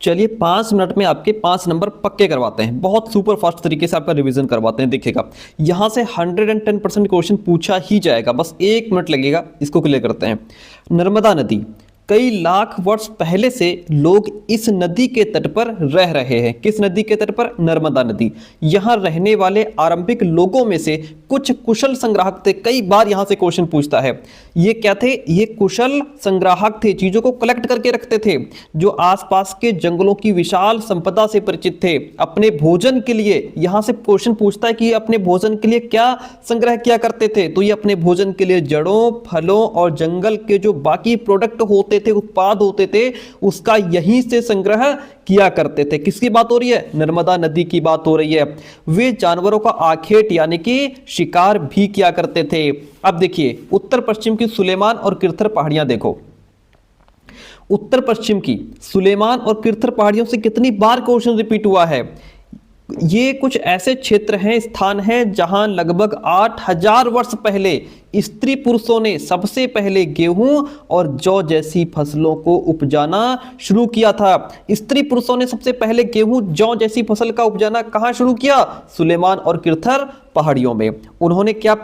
चलिए 5 मिनट में आपके 5 नंबर पक्के करवाते हैं, बहुत सुपर फास्ट तरीके से आपका रिवीजन करवाते हैं। देखिएगा यहाँ से 110% क्वेश्चन पूछा ही जाएगा, बस 1 मिनट लगेगा, इसको क्लियर करते हैं। नर्मदा नदी, कई लाख वर्ष पहले से लोग इस नदी के तट पर रह रहे हैं। किस नदी के तट पर? नर्मदा नदी। यहाँ रहने वाले आरंभिक लोगों में से कुछ कुशल संग्राहक थे। कई बार यहाँ से क्वेश्चन पूछता है। ये क्या थे? ये कुशल संग्राहक थे, चीजों को कलेक्ट करके रखते थे, जो आसपास के जंगलों की विशाल संपदा से परिचित थे। अपने भोजन के लिए यहाँ से क्वेश्चन पूछता है कि अपने भोजन के लिए क्या संग्रह किया करते थे, तो ये अपने भोजन के लिए जड़ों, फलों और जंगल के जो बाकी प्रोडक्ट होते थे, उत्पाद होते थे, उसका यहीं से संग्रह किया करते थे। किसकी बात हो रही है? नर्मदा नदी की बात हो रही है। वे जानवरों का आखेट यानी कि शिकार भी किया करते थे। अब देखिए उत्तर पश्चिम की सुलेमान और किरथर पहाड़ियां देखो। उत्तर पश्चिम की सुलेमान और किरथर पहाड़ियों से कितनी बार क्वेश्चन रिपीट हुआ है। ये कुछ ऐसे क्षेत्र हैं, स्थान हैं, जहां लगभग 8000 वर्ष पहले स्त्री पुरुषों ने सबसे पहले गेहूं और जौ जैसी फसलों को उपजाना शुरू किया था। स्त्री पुरुषों ने सबसे पहले गेहूं, जौ जैसी फसल का उपजाना कहां शुरू किया? सुलेमान और किरथर पहाड़ियों में। उन्होंने क्या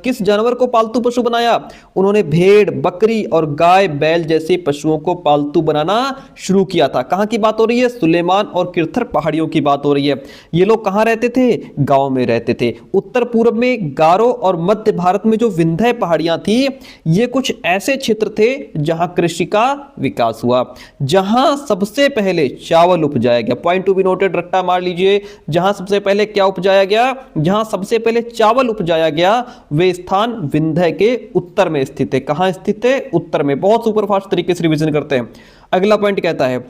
किस जानवर को पालतू पशु बनाया? उन्होंने भेड़, बकरी और गाय, बैल जैसे पशुओं को पालतू बनाना शुरू किया था। कहां की बात हो रही है? सुलेमान और किरथर पहाड़ियों की बात हो रही है। ये लोग कहां रहते थे? गांव में रहते थे। उत्तर पूर्व में गारो और मध्य भारत में जो विंध्य पहाड़ियां थी, ये कुछ ऐसे क्षेत्र थे जहां कृषि का विकास हुआ, जहां सबसे पहले चावल उपजाया गया। पॉइंट टू बी नोटेड, रट्टा मार लीजिए। जहां सबसे पहले क्या उपजाया गया? जहां सबसे पहले चावल उपजाया गया, वे स्थान विंध्य के उत्तर में स्थित है। कहां स्थित है? उत्तर में। बहुत सुपरफास्ट तरीके से रिवीजन करते हैं। अगला पॉइंट कहता है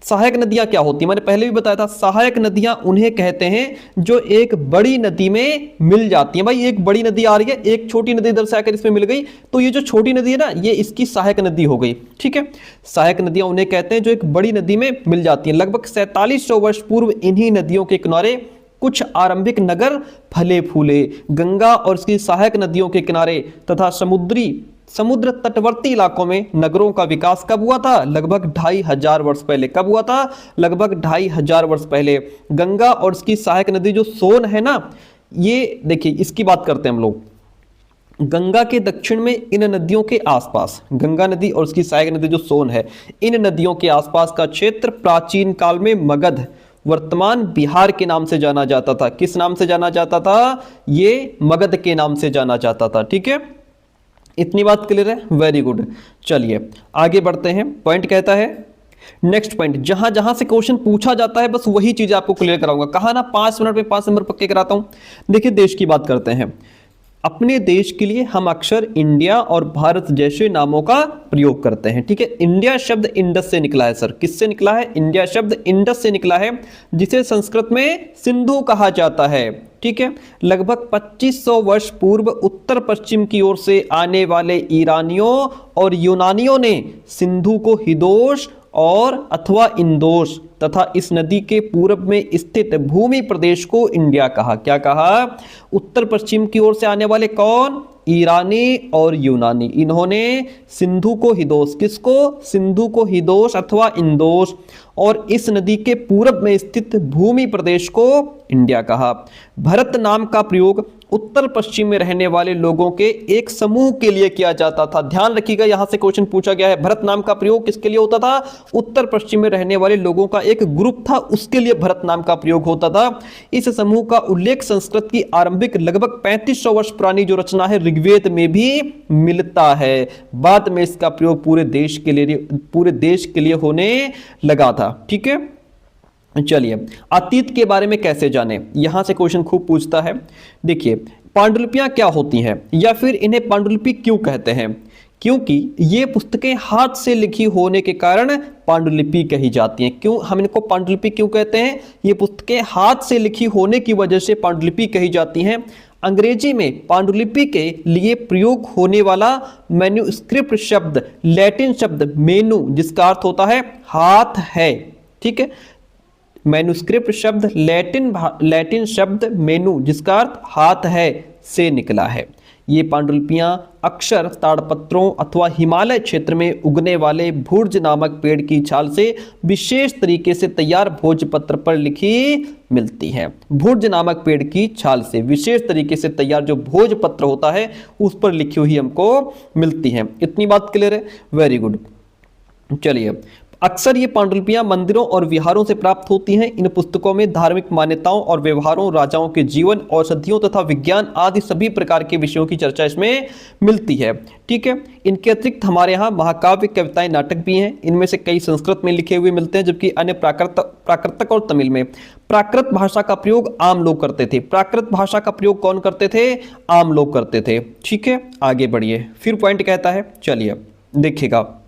सहायक नदियां क्या होती हैं? मैंने पहले भी बताया था, सहायक नदियां उन्हें कहते हैं जो एक बड़ी नदी में मिल जाती हैं। भाई एक बड़ी नदी आ रही है, एक छोटी नदी इधर से आकर इसमें मिल गई, तो ये जो छोटी नदी है ना, ये इसकी सहायक नदी हो गई। ठीक है, सहायक नदियां उन्हें कहते हैं जो एक बड़ी नदी में मिल जाती हैं। लगभग 4700 वर्ष पूर्व इन्हीं नदियों के किनारे कुछ आरंभिक नगर फले फूले। गंगा और इसकी सहायक नदियों के किनारे तथा समुद्र तटवर्ती इलाकों में नगरों का विकास कब हुआ था? लगभग 2500 वर्ष पहले। कब हुआ था? लगभग 2500 वर्ष पहले। गंगा और इसकी सहायक नदी जो सोन है ना, ये देखिए इसकी बात करते हैं हम लोग। गंगा के दक्षिण में इन नदियों के आसपास, गंगा नदी और उसकी सहायक नदी जो सोन है, इन नदियों के आसपास का क्षेत्र प्राचीन काल में मगध, वर्तमान बिहार के नाम से जाना जाता था। किस नाम से जाना जाता था? ये मगध के नाम से जाना जाता था। ठीक है, इतनी बात क्लियर है? Very good. चलिए आगे बढ़ते हैं। पॉइंट कहता है नेक्स्ट पॉइंट, जहां जहां से क्वेश्चन पूछा जाता है बस वही चीज आपको क्लियर कराऊंगा। कहा ना 5 मिनट में 5 नंबर पक्के कराता हूं। देखिए देश की बात करते हैं। अपने देश के लिए हम अक्सर इंडिया और भारत जैसे नामों का प्रयोग करते हैं। ठीक है, इंडिया शब्द इंडस से निकला है। सर किससे निकला है? इंडिया शब्द इंडस से निकला है, जिसे संस्कृत में सिंधु कहा जाता है। ठीक है, लगभग 2500 वर्ष पूर्व उत्तर पश्चिम की ओर से आने वाले ईरानियों और यूनानियों ने सिंधु को हिदोश और अथवा इंदोश तथा इस नदी के पूर्व में स्थित भूमि प्रदेश को इंडिया कहा। क्या कहा? उत्तर पश्चिम की ओर से आने वाले कौन? ईरानी और यूनानी। इन्होंने सिंधु को हिदोश, किसको? सिंधु को हिदोश अथवा इंदोश, और इस नदी के पूर्व में स्थित भूमि प्रदेश को इंडिया कहा। भरत नाम का प्रयोग उत्तर पश्चिम में रहने वाले लोगों के एक समूह के लिए किया जाता था। ध्यान रखिएगा, यहां से क्वेश्चन पूछा गया है। भरत नाम का प्रयोग किसके लिए होता था? उत्तर पश्चिम में रहने वाले लोगों का एक ग्रुप था, उसके लिए भरत नाम का प्रयोग होता था। इस समूह का उल्लेख संस्कृत की आरंभिक लगभग 3500 वर्ष पुरानी जो रचना है ऋग्वेद में भी मिलता है। बाद में इसका प्रयोग पूरे देश के लिए होने लगा था। ठीक है, चलिए अतीत के बारे में कैसे जाने, यहां से क्वेश्चन खूब पूछता है। देखिए पांडुलिपियां क्या होती हैं, या फिर इन्हें पांडुलिपि क्यों कहते हैं? क्योंकि ये पुस्तकें हाथ से लिखी होने के कारण पांडुलिपि कही जाती हैं। क्यों हम इनको पांडुलिपि क्यों कहते हैं? ये पुस्तकें हाथ से लिखी होने की वजह से पांडुलिपि कही जाती हैं। अंग्रेजी में पांडुलिपि के लिए प्रयोग होने वाला मैन्युस्क्रिप्ट शब्द लैटिन शब्द मेनू, जिसका अर्थ होता है हाथ है। ठीक है, मैन्युस्क्रिप्ट शब्द लैटिन शब्द मेनू, जिसका अर्थ हाथ है, से निकला है। ये पांडुलिपियां अक्सर ताड़पत्रों अथवा हिमालय क्षेत्र में उगने वाले भुर्ज नामक पेड़ की छाल से विशेष तरीके से तैयार भोजपत्र पर लिखी मिलती हैं। भुर्ज नामक पेड़ की छाल से विशेष तरीके से तैयार जो भोजपत्र होता है उस पर लिखी हुई हमको मिलती हैं। इतनी बात क्लियर है? Very good. चलिए, अक्सर ये पांडुलिपियां मंदिरों और विहारों से प्राप्त होती हैं। इन पुस्तकों में धार्मिक मान्यताओं और व्यवहारों, राजाओं के जीवन, औषधियों तथा विज्ञान आदि सभी प्रकार के विषयों की चर्चा इसमें मिलती है। ठीक है, इनके अतिरिक्त हमारे यहाँ महाकाव्य, कविताएं, नाटक भी हैं। इनमें से कई संस्कृत में लिखे हुए मिलते हैं, जबकि अन्य प्राकृत और तमिल में। प्राकृत भाषा का प्रयोग आम लोग करते थे। प्राकृत भाषा का प्रयोग कौन करते थे? आम लोग करते थे। ठीक है, आगे बढ़िए। फिर पॉइंट कहता है, चलिए देखिएगा,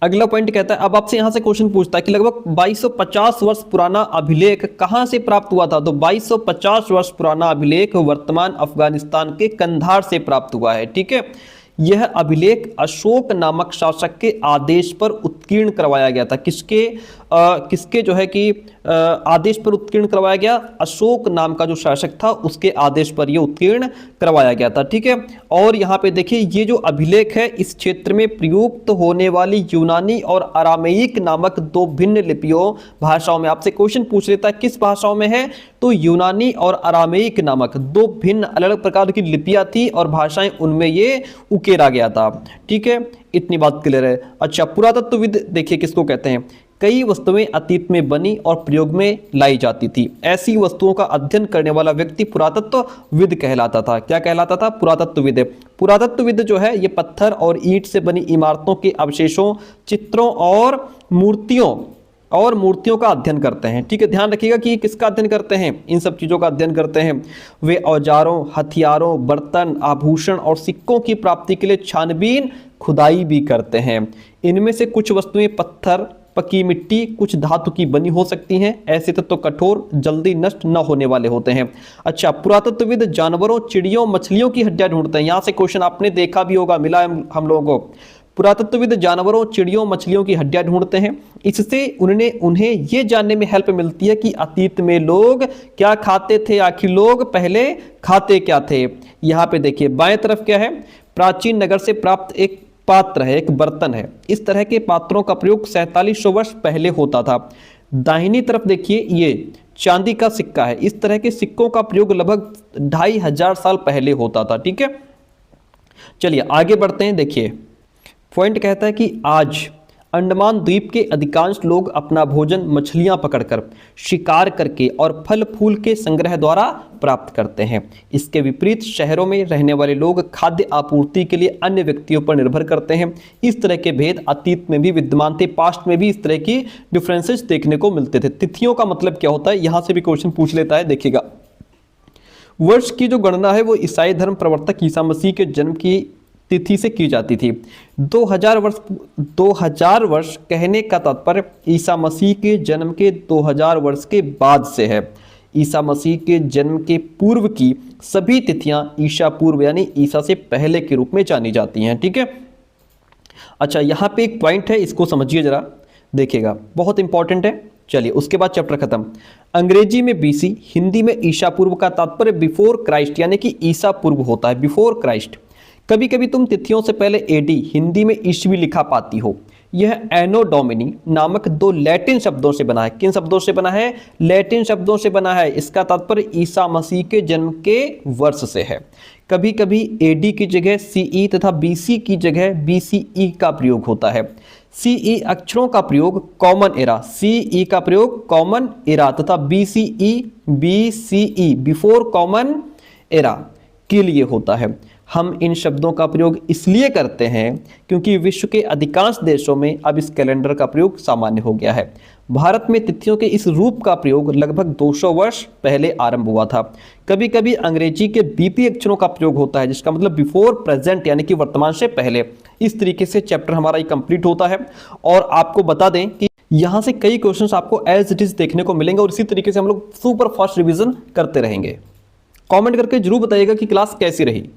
अगला पॉइंट कहता है, अब आपसे यहां से क्वेश्चन पूछता है कि लगभग 2250 वर्ष पुराना अभिलेख कहां से प्राप्त हुआ था? तो 2250 वर्ष पुराना अभिलेख वर्तमान अफगानिस्तान के कंधार से प्राप्त हुआ है। ठीक है, यह अभिलेख अशोक नामक शासक के आदेश पर उत्कीर्ण करवाया गया था। किसके जो है कि आदेश पर उत्कीर्ण करवाया गया? अशोक नाम का जो शासक था उसके आदेश पर यह उत्कीर्ण करवाया गया था। ठीक है, और यहाँ पे देखिए, ये जो अभिलेख है इस क्षेत्र में प्रयुक्त होने वाली यूनानी और अरामेइक नामक दो भिन्न लिपियों भाषाओं में, आपसे क्वेश्चन पूछ लेता है किस भाषाओं में है? तो यूनानी और अरामेइक नामक दो भिन्न अलग अलग प्रकार की लिपियां थी और भाषाएं, उनमें ये उकेरा गया था। ठीक है, इतनी बात क्लियर है। अच्छा, पुरातत्वविद देखिए किसको कहते हैं? कई वस्तुएं अतीत में बनी और प्रयोग में लाई जाती थी। ऐसी वस्तुओं का अध्ययन करने वाला व्यक्ति पुरातत्वविद कहलाता था। क्या कहलाता था? पुरातत्वविद। पुरातत्वविद जो है ये पत्थर और ईंट से बनी इमारतों के अवशेषों, चित्रों और मूर्तियों का अध्ययन करते हैं। ठीक है, ध्यान रखिएगा कि किसका अध्ययन करते हैं? इन सब चीजों का अध्ययन करते हैं। वे औजारों, हथियारों, बर्तन, आभूषण और सिक्कों की प्राप्ति के लिए छानबीन, खुदाई भी करते हैं। इनमें से कुछ वस्तुएं पत्थर, पकी मिट्टी, कुछ धातु की बनी हो सकती हैं। ऐसे तत्व कठोर, जल्दी नष्ट न होने वाले होते हैं। अच्छा, पुरातत्वविद जानवरों, चिड़ियों, मछलियों की हड्डियां ढूंढते हैं। यहां से क्वेश्चन आपने देखा भी होगा, मिला है हम लोगों को। पुरातत्वविद जानवरों, चिड़ियों, मछलियों की हड्डियां ढूंढते हैं। इससे उन्हें ये जानने में हेल्प मिलती है कि अतीत में लोग क्या खाते थे, आखिर लोग पहले खाते क्या थे। यहाँ पे देखिए बाएं तरफ क्या है? प्राचीन नगर से प्राप्त एक पात्र है, एक बर्तन है। इस तरह के पात्रों का प्रयोग 4700 वर्ष पहले होता था। दाहिनी तरफ देखिए, ये चांदी का सिक्का है। इस तरह के सिक्कों का प्रयोग लगभग 2500 साल पहले होता था। ठीक है, चलिए आगे बढ़ते हैं। देखिए पॉइंट कहता है कि आज अंडमान द्वीप के अधिकांश लोग अपना भोजन मछलियां पकड़कर, शिकार करके और फल फूल के संग्रह द्वारा प्राप्त करते हैं। इसके विपरीत शहरों में रहने वाले लोग खाद्य आपूर्ति के लिए अन्य व्यक्तियों पर निर्भर करते हैं। इस तरह के भेद अतीत में भी विद्यमान थे, पास्ट में भी इस तरह की डिफरेंसेस देखने को मिलते थे। तिथियों का मतलब क्या होता है? यहां से भी क्वेश्चन पूछ लेता है। देखिएगा, वर्ष की जो गणना है वो ईसाई धर्म प्रवर्तक ईसा मसीह के जन्म की तिथि से की जाती थी। 2000 वर्ष कहने का तात्पर्य ईसा मसीह के जन्म के 2000 वर्ष के बाद से है। ईसा मसीह के जन्म के पूर्व की सभी तिथियां ईसा पूर्व यानी ईसा से पहले के रूप में जानी जाती हैं। ठीक है, अच्छा यहाँ पे एक पॉइंट है, इसको समझिए जरा, देखिएगा बहुत इंपॉर्टेंट है। चलिए उसके बाद चैप्टर खत्म। अंग्रेजी में बीसी, हिंदी में ईसा पूर्व का तात्पर्य बिफोर क्राइस्ट यानी कि ईसा पूर्व होता है, बिफोर क्राइस्ट। कभी कभी तुम तिथियों से पहले एडी, हिंदी में ईस्वी लिखा पाती हो। यह एनो डोमिनी नामक दो लैटिन शब्दों से बना है। किन शब्दों से बना है? लैटिन शब्दों से बना है। इसका तात्पर्य ईसा मसीह के जन्म के वर्ष से है। कभी कभी एडी की जगह सीई तथा बीसी की जगह बीसीई का प्रयोग होता है। सीई अक्षरों का प्रयोग कॉमन एरा, सीई का प्रयोग कॉमन एरा तथा बीसीई बिफोर कॉमन एरा के लिए होता है। हम इन शब्दों का प्रयोग इसलिए करते हैं क्योंकि विश्व के अधिकांश देशों में अब इस कैलेंडर का प्रयोग सामान्य हो गया है। भारत में तिथियों के इस रूप का प्रयोग लगभग 200 वर्ष पहले आरंभ हुआ था। कभी कभी अंग्रेजी के बीपी अक्षरों का प्रयोग होता है, जिसका मतलब बिफोर प्रेजेंट यानी कि वर्तमान से पहले। इस तरीके से चैप्टर हमारा ये कंप्लीट होता है। और आपको बता दें कि यहाँ से कई क्वेश्चंस आपको एज इट इज देखने को मिलेंगे और इसी तरीके से हम लोग सुपर फास्ट रिविजन करते रहेंगे। कमेंट करके जरूर बताइएगा कि क्लास कैसी रही।